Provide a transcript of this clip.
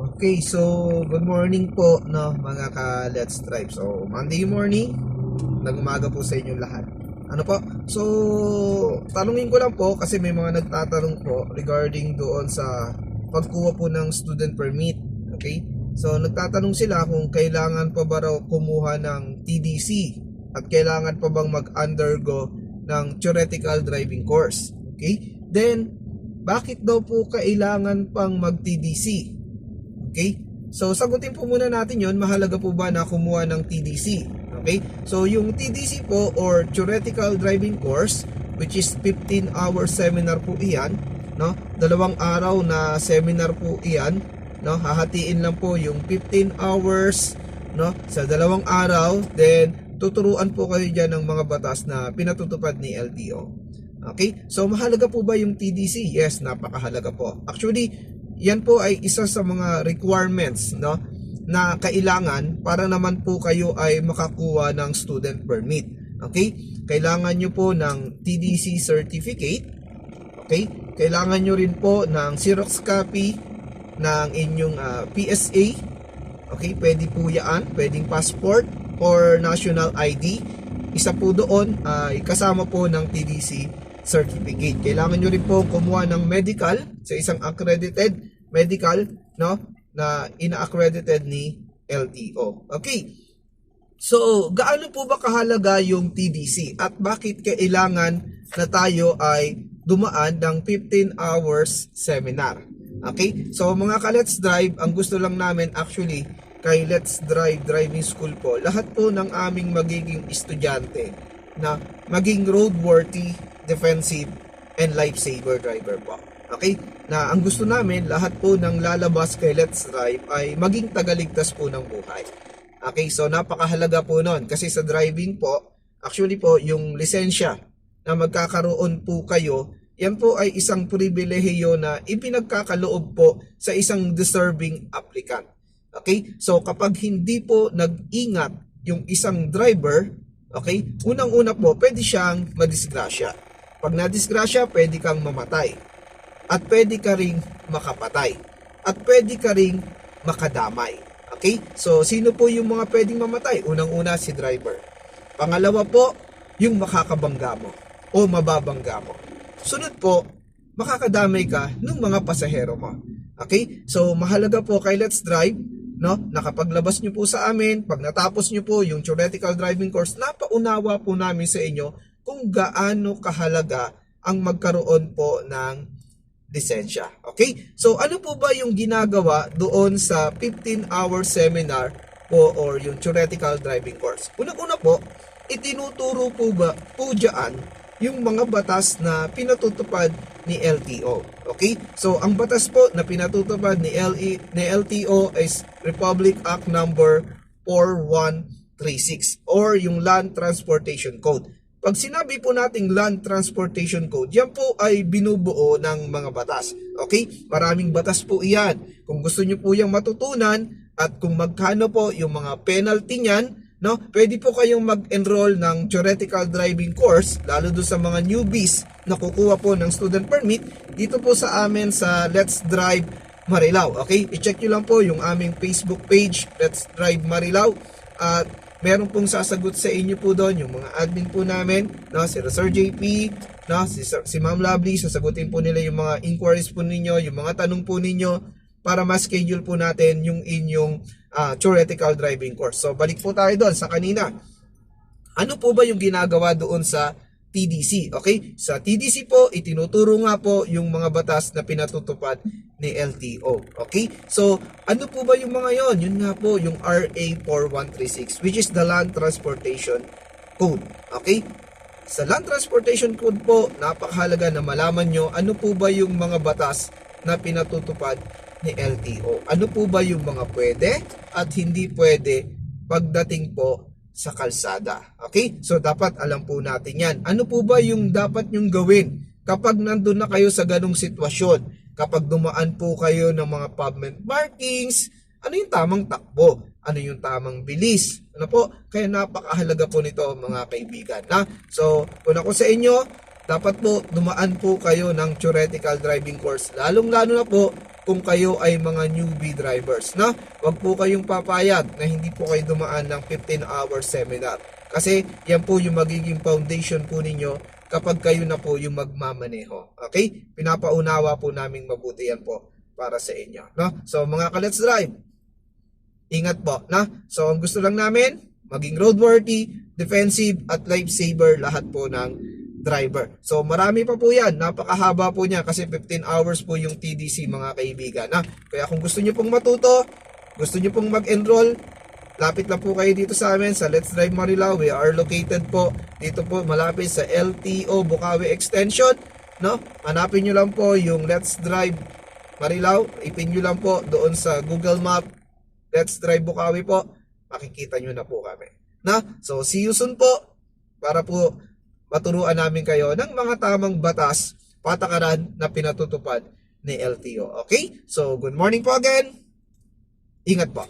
Okay, so good morning po no mga ka-Let's Drive. So Monday morning, nag-umaga po sa inyong lahat. Ano po? So tanungin ko lang po kasi may mga nagtatanong po regarding doon sa pagkuha po ng student permit. Okay? So nagtatanong sila kung kailangan pa ba raw kumuha ng TDC at kailangan pa bang mag-undergo ng theoretical driving course. Okay? Then bakit daw po kailangan pang mag-TDC? Okay? So, sagutin po muna natin yon. Mahalaga po ba na kumuha ng TDC? Okay? So, yung TDC po or Theoretical Driving Course, which is 15-hour seminar po iyan, no? 2 araw na seminar po iyan, no? Hahatiin lang po yung 15 hours, no? Sa 2 araw, then tuturuan po kayo diyan ng mga batas na pinatutupad ni LTO. Okay? So, mahalaga po ba yung TDC? Yes, napakahalaga po. Actually, yan po ay isa sa mga requirements no na kailangan para naman po kayo ay makakuha ng student permit. Okay? Kailangan nyo po ng TDC certificate. Okay? Kailangan nyo rin po ng Xerox copy ng inyong PSA. Okay? Pwede po yan. Pwedeng passport or national ID. Isa po doon ay kasama po ng TDC certificate. Kailangan nyo rin po kumuha ng medical sa isang accredited medical no na ina-accredited ni LTO. Okay. So, gaano po ba kahalaga yung TDC at bakit kailangan na tayo ay dumaan ng 15 hours seminar? Okay? So, mga ka-Let's Drive, ang gusto lang namin actually kay Let's Drive Driving School po, lahat po ng aming magiging estudyante na maging roadworthy, defensive, and lifesaver driver po. Okay? Na ang gusto namin, lahat po ng lalabas kay Let's Drive ay maging tagaligtas po ng buhay. Okay? So, napakahalaga po nun. Kasi sa driving po, actually po, yung lisensya na magkakaroon po kayo, yan po ay isang pribilehiyo na ipinagkakaloob po sa isang deserving applicant. Okay? So, kapag hindi po nag-ingat yung isang driver, okay, unang-una po, pwede siyang madisgrasya. Pag nadisgrasya, pwede kang mamatay. At pwede ka ring makapatay. At pwede ka ring makadamay. Okay? So, sino po yung mga pwedeng mamatay? Unang-una, si driver. Pangalawa po, yung makakabangga mo o mababangga mo. Sunod po, makakadamay ka ng mga pasahero mo. Okay? So, mahalaga po kay Let's Drive, no? Nakapaglabas nyo po sa amin, pag natapos nyo po yung theoretical driving course, napaunawa po namin sa inyo kung gaano kahalaga ang magkaroon po ng lisensya. Okay? So, ano po ba yung ginagawa doon sa 15-hour seminar po or yung theoretical driving course? Unang-una po, itinuturo po ba po dyan yung mga batas na pinatutupad ni LTO. Okay? So, ang batas po na pinatutupad ni LTO is Republic Act number 4136 or yung Land Transportation Code. Pag sinabi po nating Land Transportation Code, yan po ay binubuo ng mga batas. Okay? Maraming batas po iyan. Kung gusto nyo po yung matutunan at kung magkano po yung mga penalty niyan, no, pwede po kayong mag-enroll ng theoretical driving course, lalo doon sa mga newbies na kukuha po ng student permit, dito po sa amin sa Let's Drive Marilao. Okay? I-check nyo lang po yung aming Facebook page, Let's Drive Marilao. At meron pong sasagot sa inyo po doon, yung mga admin po namin, no, si Sir JP, no, si Ma'am Lovely, sasagutin po nila yung mga inquiries po ninyo, yung mga tanong po ninyo, para ma-schedule po natin yung inyong theoretical driving course. So, balik po tayo doon sa kanina. Ano po ba yung ginagawa doon sa TDC? Okay? Sa TDC po, itinuturo nga po yung mga batas na pinatutupad ni LTO. Okay? So, ano po ba yung mga yon? Yun nga po, yung RA 4136, which is the Land Transportation Code. Okay? Sa Land Transportation Code po, napakahalaga na malaman nyo ano po ba yung mga batas na pinatutupad ni LTO. Ano po ba yung mga pwede at hindi pwede pagdating po sa kalsada. Okay? So, dapat alam po natin yan. Ano po ba yung dapat nyong gawin kapag nandun na kayo sa ganong sitwasyon? Kapag dumaan po kayo ng mga pavement markings, ano yung tamang takbo? Ano yung tamang bilis? Ano po? Kaya napakahalaga po nito mga kaibigan. Na? So, kung ako sa inyo, dapat po dumaan po kayo ng theoretical driving course. Lalong-lalo na po kung kayo ay mga newbie drivers, no? Huwag po kayong papayag na hindi po kayo dumaan ng 15-hour seminar. Kasi yan po yung magiging foundation po ninyo kapag kayo na po yung magmamaneho. Okay? Pinapaunawa po naming mabuti yan po para sa inyo, no? So mga ka-Let's Drive, ingat po, no? So ang gusto lang namin, maging roadworthy, defensive at lifesaver lahat po ng driver. So marami pa po yan, napakahaba po niya kasi 15 hours po yung TDC mga kaibigan. Kaya kung gusto niyo pong matuto, gusto niyo pong mag-enroll, lapit lang po kayo dito sa amin sa Let's Drive Marilao. We are located po dito po malapit sa LTO Bukawi Extension, no? Hanapin niyo lang po yung Let's Drive Marilao, ipin niyo lang po doon sa Google Map, Let's Drive Bukawi po, makikita niyo na po kami. So see you soon po para po maturuan namin kayo ng mga tamang batas, patakaran na pinatutupad ni LTO. Okay? So, good morning po again. Ingat po.